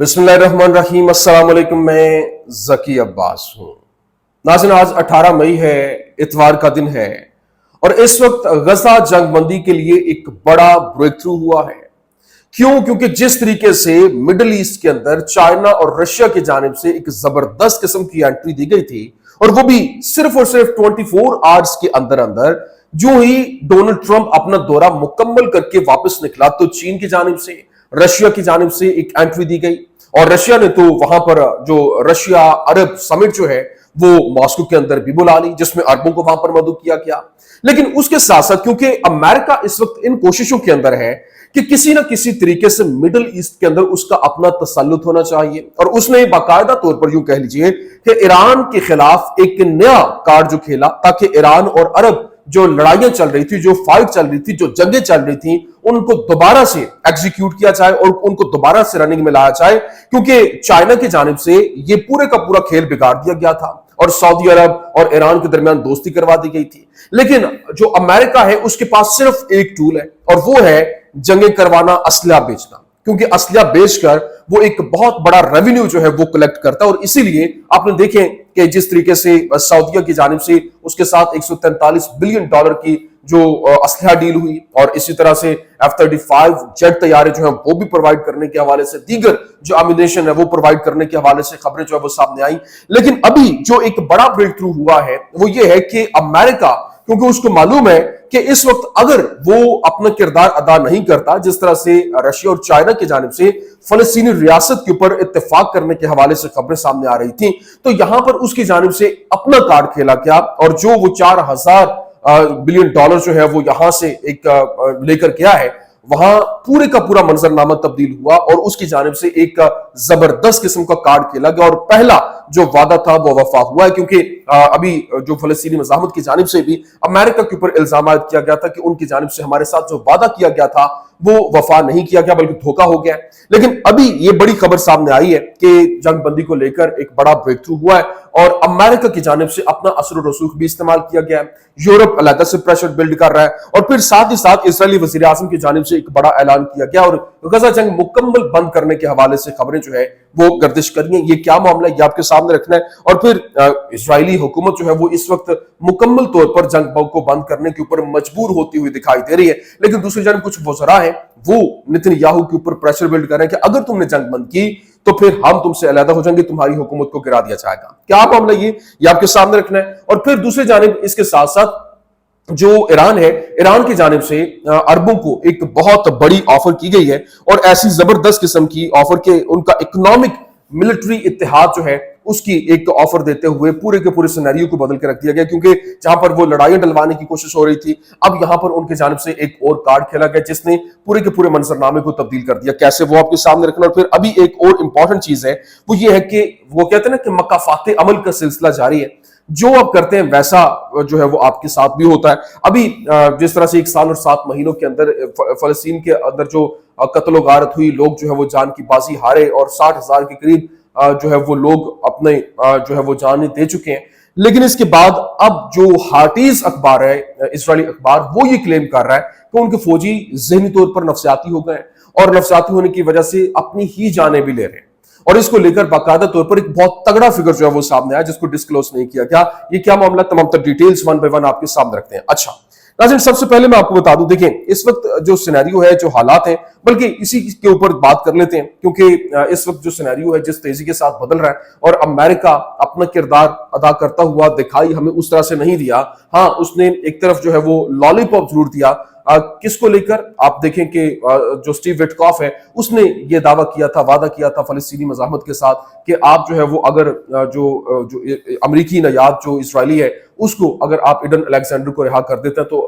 बिस्मिल्लाहिर्रहमानिर्रहीम। अस्सलाम वालेकुम। मैं ज़की अब्बास हूँ। नाज़रीन, आज 18 मई है, इतवार का दिन है और इस वक्त गजा जंग बंदी के लिए एक बड़ा ब्रेक थ्रू हुआ है। क्यों? क्योंकि जिस तरीके से मिडिल ईस्ट के अंदर चाइना और रशिया की जानिब से एक जबरदस्त किस्म की एंट्री दी गई थी और वो भी सिर्फ और सिर्फ 24 आवर्स के अंदर अंदर, जो ही डोनाल्ड ट्रंप अपना दौरा मुकम्मल करके वापस निकला तो चीन की जानिब से, रशिया की जानिब से एक एंट्री दी गई और रशिया ने तो वहां पर जो रशिया अरब समिट जो है वो मॉस्को के अंदर भी बुला ली, जिसमें अरबों को वहां पर मदद किया गया। लेकिन उसके साथ साथ क्योंकि अमेरिका इस वक्त इन कोशिशों के अंदर है कि किसी ना किसी तरीके से मिडिल ईस्ट के अंदर उसका अपना तसल्लुत होना चाहिए, और उसने बाकायदा तौर पर यूं कह लीजिए कि ईरान के खिलाफ एक नया कार्ड जो खेला, ताकि ईरान और अरब जो लड़ाइयां चल रही थी, जो फाइट चल रही थी, जो जंगें चल रही थी, उनको दोबारा से एग्जीक्यूट किया जाए और उनको दोबारा से रनिंग में लाया जाए। क्योंकि चाइना की जानिब से ये पूरे का पूरा खेल बिगाड़ दिया गया था और सऊदी अरब और ईरान के दरमियान दोस्ती करवा दी गई थी। लेकिन जो अमेरिका है उसके पास सिर्फ एक टूल है और वो है जंगें करवाना, असलहा बेचना। क्योंकि असलहा बेचकर वो एक बहुत बड़ा रेवेन्यू जो है वो कलेक्ट करता है और इसीलिए आपने देखें कि जिस तरीके से सऊदीया की जानिब से उसके साथ 143 बिलियन डॉलर की जो असलहा डील हुई और इसी तरह से F-35 जेट तैयारे जो है वो भी प्रोवाइड करने के हवाले से, दीगर जो एम्यूनेशन है वो प्रोवाइड करने के हवाले से खबरें जो है वो सामने आई। लेकिन अभी जो एक बड़ा ब्रेक थ्रू हुआ है वो ये है कि अमेरिका, क्योंकि उसको मालूम है कि इस वक्त अगर वो अपना किरदार अदा नहीं करता, जिस तरह से रशिया और चाइना की जानिब से फलस्तीनी रियासत के ऊपर इत्तेफाक करने के हवाले से खबरें सामने आ रही थी, तो यहां पर उसकी जानिब से अपना कार्ड खेला गया और जो वो 4000 बिलियन डॉलर जो है वो यहां से एक लेकर गया है, वहां पूरे का पूरा मंजरनामा तब्दील हुआ और उसकी जानिब से एक जबरदस्त किस्म का कार्ड खेला गया और पहला जो वादा था वो वफा हुआ है। क्योंकि अभी जो फलस्तीनी मज़ाहमत की जानिब से भी अमेरिका के ऊपर इल्जाम किया गया था कि उनकी जानिब से हमारे साथ जो वादा किया गया था वो वफा नहीं किया गया बल्कि धोखा हो गया। लेकिन अभी ये बड़ी खबर सामने आई है कि जंग बंदी को लेकर एक बड़ा ब्रेक थ्रू हुआ है और अमेरिका की जानिब से अपना असर और रसूख भी इस्तेमाल किया गया है। यूरोप अलग से प्रेशर बिल्ड कर रहा है और फिर साथ ही साथ इजरायली वज़ीर आज़म की जानिब से एक बड़ा ऐलान किया गया और गजा जंग मुकम्मल बंद करने के हवाले से खबरें जो है वो गर्दिश कर रही हैं। ये क्या मामला है ये आपके सामने रखना है। और फिर इजरायली हुकूमत जो है वो इस वक्त मुकम्मल तौर पर जंग को बंद करने के ऊपर मजबूर होती हुई दिखाई दे रही है। लेकिन दूसरी जानब कुछ वज़रा है वो नेतन्याहू के ऊपर प्रेशर बिल्ड कर रहे हैं कि अगर तुमने जंग बंद की तो फिर हम तुमसे अलग हो जाएंगे, तुम्हारी हुकूमत को गिरा दिया जाएगा। क्या मामला ये आपके सामने रखना है। और फिर दूसरी जानिब इसके साथ साथ जो ईरान है, ईरान की जानिब से अरबों को एक बहुत बड़ी ऑफर की गई है और ऐसी जबरदस्त किस्म की ऑफर के उनका इकोनॉमिक मिलिट्री इत्तेहाद जो है उसकी एक ऑफर देते हुए पूरे के पूरे सिनेरियो को बदल के रख दिया गया। क्योंकि जहां पर वो लड़ाइयां डलवाने की कोशिश हो रही थी, अब यहां पर उनकी जानिब से एक और कार्ड खेला गया जिसने पूरे के पूरे मंजरनामे को तब्दील कर दिया। कैसे, वो आपके सामने रखना। और फिर अभी एक और इंपॉर्टेंट चीज है वो ये है कि वो कहते हैं ना कि मकाफाते अमल का सिलसिला जारी है, जो आप करते हैं वैसा जो है वो आपके साथ भी होता है। अभी जिस तरह से 1 साल और 7 महीनों के अंदर फलस्तीन के अंदर जो कत्ल गारत हुई, लोग जो है वो जान की बाजी हारे और 60,000 के करीब जो है वो लोग अपने जो है वो जान दे चुके हैं। लेकिन इसके बाद अब जो हार्टीज अखबार है, इजरायली अखबार, वो ये क्लेम कर रहा है कि उनके फौजी ज़हनी तौर पर नफसियाती हो गए और नफसियाती होने की वजह से अपनी ही जानें भी ले रहे हैं। और इसको लेकर बाकायदा तौर पर एक बहुत तगड़ा फिगर जो है वो सामने आया जिसको डिस्क्लोज नहीं किया गया। ये क्या मामला, तमाम तर डिटेल्स वन बाय वन आपके सामने रखते हैं। अच्छा नाज़रीन, सबसे पहले मैं आपको बता दूं, देखें इस वक्त जो सिनेरियो है, जो हालात हैं, बल्कि इसी के ऊपर बात कर लेते हैं क्योंकि इस वक्त जो सिनेरियो है जिस तेजी के साथ बदल रहा है और अमेरिका अपना किरदार अदा करता हुआ दिखाई हमें उस तरह से नहीं दिया। हाँ, उसने एक तरफ जो है वो लॉलीपॉप जरूर दिया। किसको लेकर? आप देखें कि जो स्टीव विटकॉफ है उसने ये दावा किया था, वादा किया था फलस्तीनी मज़ाहमत के साथ कि आप जो है वो अगर जो अमरीकी नयाद जो इजरायली है उसको अगर आप इडन अलेक्जेंडर को रिहा कर देते हैं तो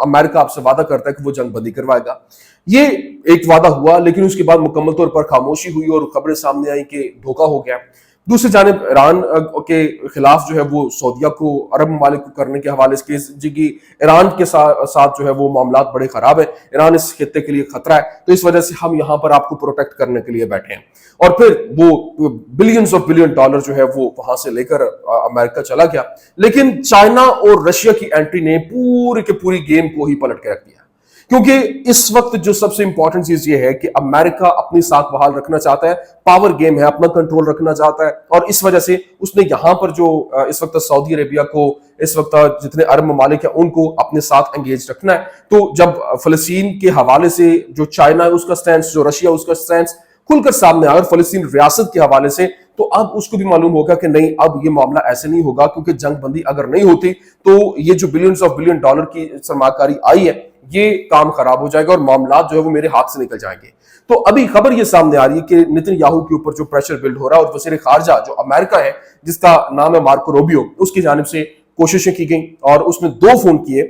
अमेरिका आपसे वादा करता है कि वो जंग बंदी करवाएगा। ये एक वादा हुआ, लेकिन उसके बाद मुकम्मल तौर पर खामोशी हुई और खबरें सामने आई कि धोखा हो गया। दूसरी जानिब ईरान के खिलाफ जो है वो सऊदीया को, अरब ममालिक को करने के हवाले से जी की ईरान के साथ जो है वो मामला बड़े खराब है, ईरान इस खित्ते के लिए खतरा है, तो इस वजह से हम यहाँ पर आपको प्रोटेक्ट करने के लिए बैठे हैं। और फिर वो बिलियंस ऑफ बिलियन डॉलर जो है वो वहां से लेकर अमेरिका चला गया। लेकिन चाइना और रशिया की एंट्री ने पूरी के पूरी गेम को ही पलट के रख दिया। کیونکہ اس وقت جو سب سے امپورٹنٹ چیز یہ ہے کہ امریکہ اپنی ساتھ بحال رکھنا چاہتا ہے، پاور گیم ہے، اپنا کنٹرول رکھنا چاہتا ہے، اور اس وجہ سے اس نے یہاں پر جو اس وقت سعودی عربیہ کو، اس وقت جتنے عرب ممالک ہیں ان کو اپنے ساتھ انگیج رکھنا ہے۔ تو جب فلسطین کے حوالے سے جو چائنا ہے اس کا سٹینس، جو رشیا اس کا سٹینس کھل کر سامنے آیا، اور فلسطین ریاست کے حوالے سے، تو اب اس کو بھی معلوم ہوگا کہ نہیں، اب یہ معاملہ ایسے نہیں ہوگا، کیونکہ جنگ بندی اگر نہیں ہوتی تو یہ جو بلینز آف بلین ڈالر کی سرمایہ کاری آئی ہے، یہ کام خراب ہو جائے گا اور معاملات جو ہے وہ میرے ہاتھ سے نکل جائیں گے۔ تو ابھی خبر یہ سامنے آ رہی ہے کہ نتن یاہو کے اوپر جو پریشر بلڈ ہو رہا ہے، اور وزیر خارجہ جو امریکہ ہے جس کا نام ہے مارکو روبیو، اس کی جانب سے کوششیں کی گئیں، اور اس نے 2 فون کیے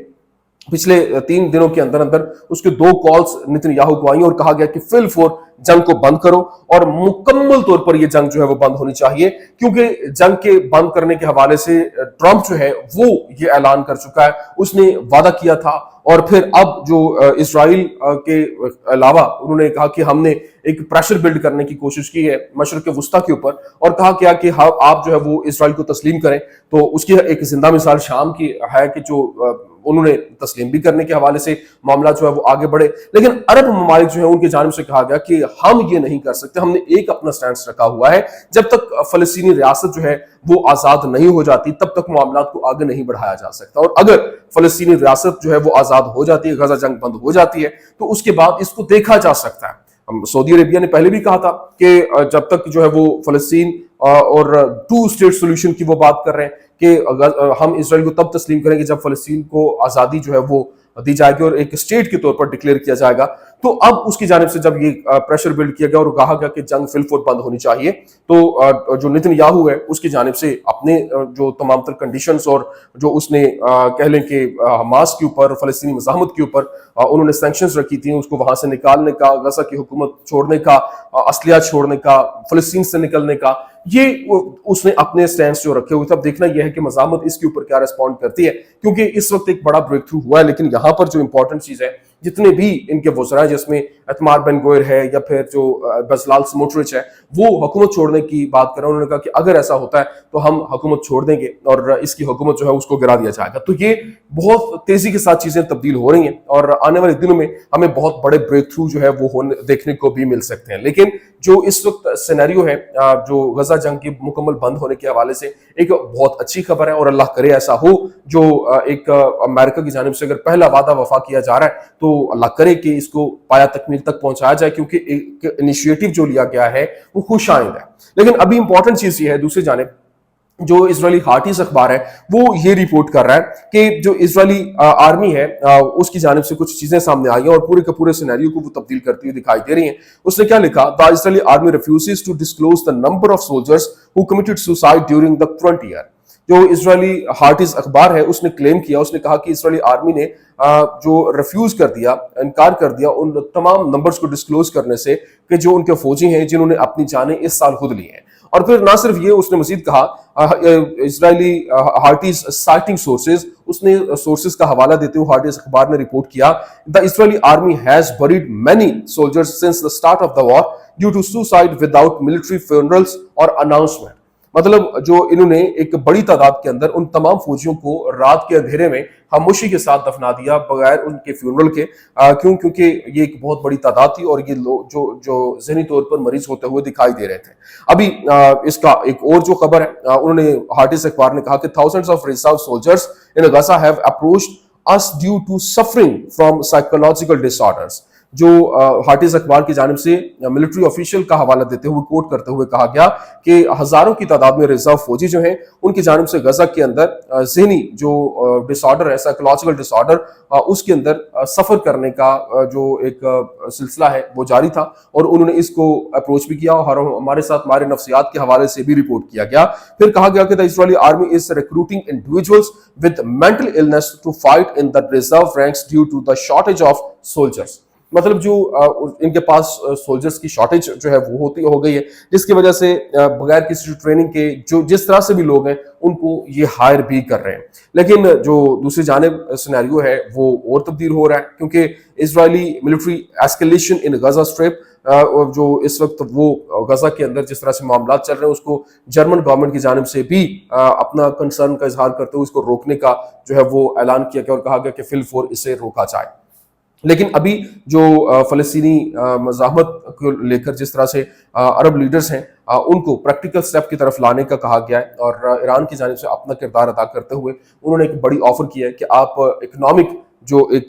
پچھلے 3 دنوں کے اندر اندر، اس کے 2 کالز نتن یاہو کو آئیں اور کہا گیا کہ فی الفور جنگ کو بند کرو، اور مکمل طور پر یہ جنگ جو ہے وہ بند ہونی چاہیے، کیونکہ جنگ کے بند کرنے کے حوالے سے ٹرمپ جو ہے وہ یہ اعلان کر چکا ہے، اس نے وعدہ کیا تھا، اور پھر اب جو اسرائیل کے علاوہ انہوں نے کہا کہ ہم نے ایک پریشر بلڈ کرنے کی کوشش کی ہے مشرق وسطیٰ کے اوپر، اور کہا کیا کہ آپ جو ہے وہ اسرائیل کو تسلیم کریں۔ تو اس کی ایک زندہ مثال شام کی ہے کہ جو انہوں نے تسلیم بھی کرنے کے حوالے سے معاملات جو ہے وہ آگے بڑھے، لیکن عرب ممالک جو ہیں ان کی جانب سے کہا گیا کہ ہم یہ نہیں کر سکتے، ہم نے ایک اپنا سٹینس رکھا ہوا ہے، جب تک فلسطینی ریاست جو ہے وہ آزاد نہیں ہو جاتی تب تک معاملات کو آگے نہیں بڑھایا جا سکتا، اور اگر فلسطینی ریاست جو ہے وہ آزاد ہو جاتی ہے، غزہ جنگ بند ہو جاتی ہے، تو اس کے بعد اس کو دیکھا جا سکتا ہے۔ سعودی عربیہ نے پہلے بھی کہا تھا کہ جب تک جو ہے وہ فلسطین اور 2 اسٹیٹ سولوشن کی وہ بات کر رہے ہیں کہ ہم اسرائیل کو تب تسلیم کریں گے جب فلسطین کو آزادی جو ہے وہ دی جائے گی اور ایک اسٹیٹ کے طور پر ڈکلیئر کیا جائے گا۔ تو اب اس کی جانب سے جب یہ پریشر بلڈ کیا گیا اور کہا گیا کہ جنگ فی الفور بند ہونی چاہیے، تو جو نتن یاہو ہے اس کی جانب سے اپنے جو تمام تر کنڈیشنز، اور جو اس نے کہہ لیں کہ حماس کے اوپر، فلسطینی مزاحمت کے اوپر انہوں نے سینکشنز رکھی تھیں، اس کو وہاں سے نکالنے کا، غزہ کی حکومت چھوڑنے کا، اسلحہ چھوڑنے کا، فلسطین سے نکلنے کا، یہ اس نے اپنے سٹینس جو رکھے ہوئے تھے۔ اب دیکھنا یہ ہے کہ مزاحمت اس کے اوپر کیا ریسپونڈ کرتی ہے، کیونکہ اس وقت ایک بڑا بریک تھرو ہوا ہے، لیکن یہاں پر جو امپورٹنٹ چیز ہے، جتنے بھی ان کے وزراء جس میں اتمار بن گوئر ہے یا پھر جو بزلال سموٹرچ ہے، وہ حکومت چھوڑنے کی بات کر رہے ہیں۔ انہوں نے کہا کہ اگر ایسا ہوتا ہے تو ہم حکومت چھوڑ دیں گے اور اس کی حکومت جو ہے اس کو گرا دیا جائے گا۔ تو یہ بہت تیزی کے ساتھ چیزیں تبدیل ہو رہی ہیں، اور آنے والے دنوں میں ہمیں بہت بڑے بریک تھرو جو ہے وہ دیکھنے کو بھی مل سکتے ہیں۔ لیکن جو اس وقت سینیریو ہے، جو غزہ جنگ کی مکمل بند ہونے کے حوالے سے، ایک بہت اچھی خبر ہے، اور اللہ کرے ایسا ہو، جو ایک امریکہ کی جانب سے اگر پہلا وعدہ وفا کیا جا رہا ہے تو اللہ کرے کہ اس کو پایا تکمیل تک پہنچایا جائے، کیونکہ ایک انیشیٹو جو لیا گیا ہے وہ خوش آئند ہے۔ لیکن ابھی امپورٹنٹ چیز یہ ہے، دوسری جانب جو اسرائیلی ہارٹیز اخبار ہے وہ یہ رپورٹ کر رہا ہے کہ جو اسرائیلی آرمی ہے اس کی جانب سے کچھ چیزیں سامنے آئی ہیں اور پورے کے پورے سینیریو کو وہ تبدیل کرتی ہوئی دکھائی دے رہی ہیں۔ اس نے کیا لکھا؟ The Israeli army refuses to disclose the number of soldiers who committed suicide during the current year۔ جو اسرائیلی ہارٹیز اخبار ہے اس نے کلیم کیا، اس نے کہا کہ اسرائیلی آرمی نے جو ریفیوز کر دیا، انکار کر دیا ان تمام نمبرز کو ڈسکلوز کرنے سے کہ جو ان کے فوجی ہیں جنہوں نے اپنی جانیں اس سال خود لی ہیں۔ اور پھر نہ صرف یہ، اس نے مزید کہا اسرائیلی ہارٹیز سائٹنگ سورسز، اس نے سورسز کا حوالہ دیتے ہوئے ہارٹیز اخبار نے رپورٹ کیا the Israeli army has buried many soldiers since the start of the war due to suicide without military funerals or announcement۔ مطلب جو انہوں نے ایک بڑی تعداد کے اندر ان تمام فوجیوں کو رات کے اندھیرے میں خاموشی کے ساتھ دفنا دیا بغیر ان کے فیونرل کے، کیونکہ یہ ایک بہت بڑی تعداد تھی اور یہ لوگ جو ذہنی طور پر مریض ہوتے ہوئے دکھائی دے رہے تھے۔ ابھی اس کا ایک اور جو خبر ہے، انہوں نے ہارٹیز اخبار نے کہا کہ thousands of reserve soldiers in Gaza have approached us due to suffering from psychological disorders۔ جو ہارٹیز اخبار کی جانب سے ملٹری آفیشل کا حوالہ دیتے ہوئے کوٹ کرتے ہوئے کہا گیا کہ ہزاروں کی تعداد میں ریزرو فوجی جو ہیں ان کی جانب سے غزہ کے اندر ذہنی جو ڈس آرڈر ہے، سائیکولوجیکل ڈس آرڈر، اس کے اندر سفر کرنے کا جو ایک سلسلہ ہے وہ جاری تھا، اور انہوں نے اس کو اپروچ بھی کیا اور ہمارے ساتھ ہمارے نفسیات کے حوالے سے بھی رپورٹ کیا گیا۔ پھر کہا گیا کہ the Israeli army is recruiting individuals with mental illness to fight in the reserve ranks due to the shortage of soldiers۔ مطلب جو ان کے پاس سولجرز کی شارٹیج جو ہے وہ ہو گئی ہے، جس کی وجہ سے بغیر کسی ٹریننگ کے جو جس طرح سے بھی لوگ ہیں ان کو یہ ہائر بھی کر رہے ہیں۔ لیکن جو دوسری جانب سینیریو ہے وہ اور تبدیل ہو رہا ہے، کیونکہ اسرائیلی ملٹری ایسکیلیشن ان غزہ اسٹرپ، جو اس وقت وہ غزہ کے اندر جس طرح سے معاملات چل رہے ہیں اس کو جرمن گورنمنٹ کی جانب سے بھی اپنا کنسرن کا اظہار کرتے ہوئے اس کو روکنے کا جو ہے وہ اعلان کیا گیا اور کہا گیا کہ فی الفور اسے روکا جائے۔ लेकिन अभी जो फ़लस्तीनी मज़ाहमत को लेकर जिस तरह से अरब लीडर्स हैं, उनको प्रैक्टिकल स्टेप की तरफ लाने का कहा गया है, और ईरान की जानिब से अपना किरदार अदा करते हुए उन्होंने एक बड़ी ऑफर किया है कि आप इकोनॉमिक जो एक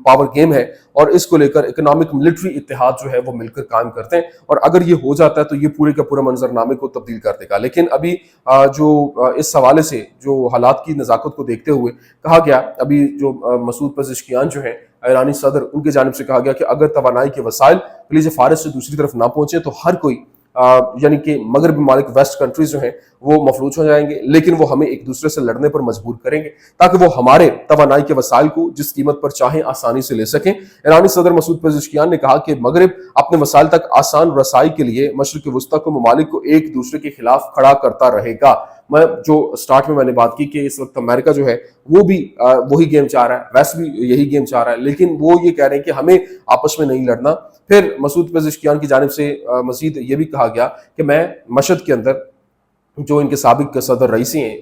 पावर गेम है, और इसको लेकर इकोनॉमिक मिलिट्री इत्तेहाद जो है वो मिलकर काम करते हैं, और अगर ये हो जाता है तो ये पूरे का पूरा मंजरनामे को तब्दील कर देगा। लेकिन अभी इस हवाले से जो हालात की नज़ाकत को देखते हुए कहा गया, अभी जो मसूद पेज़ेश्कियान जो है ईरानी सदर, उनकी जानिब से कहा गया कि अगर तवानाई के वसाइल खलीज फारस से दूसरी तरफ ना पहुंचे तो हर कोई यानी कि मगरबी ममालिक वेस्ट कंट्रीज जो हैं वो मफलूज हो जाएंगे, लेकिन वो हमें एक दूसरे से लड़ने पर मजबूर करेंगे ताकि वो हमारे तवानाई के वसाइल को जिस कीमत पर चाहें आसानी से ले सकें। ईरानी सदर मसूद पेज़ेश्कियान ने कहा कि मगरब अपने वसाइल तक आसान रसाई के लिए मशरिक वस्ता को ममालिक को एक दूसरे के खिलाफ खड़ा करता रहेगा। मैं जो स्टार्ट में मैंने बात की कि इस वक्त अमेरिका जो है वो भी वही गेम चाह रहा है, वेस्ट भी यही गेम चाह रहा है, लेकिन वो ये कह रहे हैं कि हमें आपस में नहीं लड़ना। फिर मसूद पेज़ेश्कियान की जानिब से मजीद ये भी कहा गया कि मैं मशहद के अंदर जो इनके साबिक सदर रईसी हैं,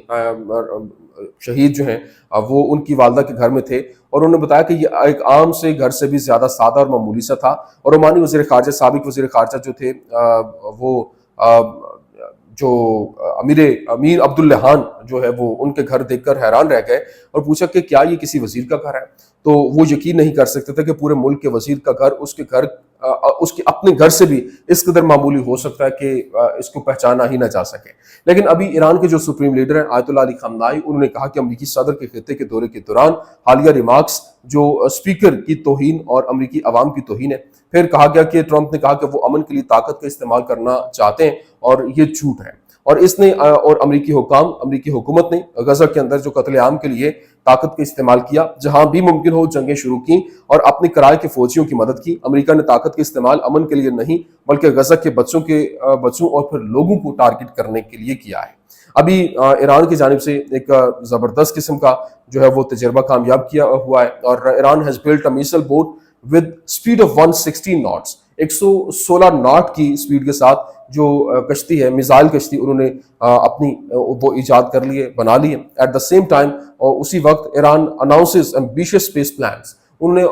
शहीद जो हैं, वो उनकी वालदा के घर में थे, और उन्होंने बताया कि ये एक आम से घर से भी ज्यादा सादा और मामूली सा था। और ओमानी वज़ीर ख़ारजा, साबिक वज़ीर ख़ारजा जो थे, वो जो अमीर अब्दुल्लहान जो है वो उनके घर देखकर हैरान रह गए और पूछा कि क्या ये किसी वजीर का घर है। तो वो यकीन नहीं कर सकते थे कि पूरे मुल्क के वजीर का घर उसके अपने घर से भी इस कदर मामूली हो सकता है कि इसको पहचाना ही ना जा सके। लेकिन अभी ईरान के जो सुप्रीम लीडर हैं आयतुल्लाह अली खामनाई, उन्होंने कहा कि अमरीकी सदर के खित्ते के दौरे के दौरान हालिया रिमार्क्स जो स्पीकर की तौहीन और अमरीकी अवाम की तौहीन है। फिर कहा गया कि ट्रंप ने कहा कि वो अमन के लिए ताकत का इस्तेमाल करना चाहते हैं और ये झूठ है। और इसने और अमरीकी हुकूमत ने गजा के अंदर जो कत्लेआम के लिए ताकत का इस्तेमाल किया, जहां भी मुमकिन हो जंगें शुरू की और अपने किराए के फौजियों की मदद की। अमेरिका ने ताकत का इस्तेमाल अमन के लिए नहीं बल्कि गजा के बच्चों और फिर लोगों को टारगेट करने के लिए किया है। अभी ईरान की जानिब से एक जबरदस्त किस्म का जो है वो तजर्बा कामयाब किया हुआ है, और Iran has built a missile boat with speed of 116 knots, 116 knot की स्पीड के साथ जो कश्ती है, मिसाइल कश्ती, उन्होंने अपनी वो ईजाद कर लिए, बना लिए। एट द सेम टाइम और उसी वक्त Iran announces ambitious space plans, उन्होंने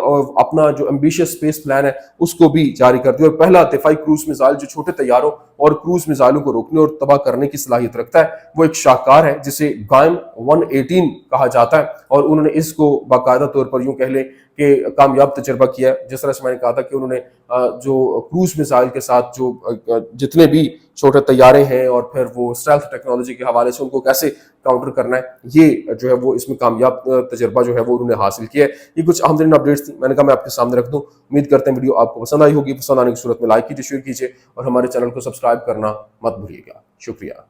अपना जो एम्बिशियस स्पेस प्लान है उसको भी जारी कर दिया। और पहला दिफाई क्रूज मिसाइल जो छोटे तैयारों और क्रूज मिसाइलों को रोकने और तबाह करने की सलाहियत रखता है, वो एक शाहकार है जिसे गायम 118 कहा जाता है, और उन्होंने इसको बाकायदा तौर पर यूं कह लें कि कामयाब तजर्बा किया है। जिस तरह से मैंने कहा था कि उन्होंने जो क्रूज मिसाइल के साथ जो जितने भी छोटे तैयारे हैं और फिर वो स्टेल्थ टेक्नोलॉजी के हवाले से उनको कैसे काउंटर करना है, ये जो है वो इसमें कामयाब तजर्बा जो है वो उन्होंने हासिल किया है। ये कुछ अहम तरीन अपडेट्स थी, मैंने कहा मैं आपके सामने रख दूं। उम्मीद करते हैं वीडियो आपको पसंद आई होगी। पसंद आने की सूरत में लाइक कीजिए, शेयर कीजिए और हमारे चैनल को सब्सक्राइब करना मत भूलिएगा। शुक्रिया।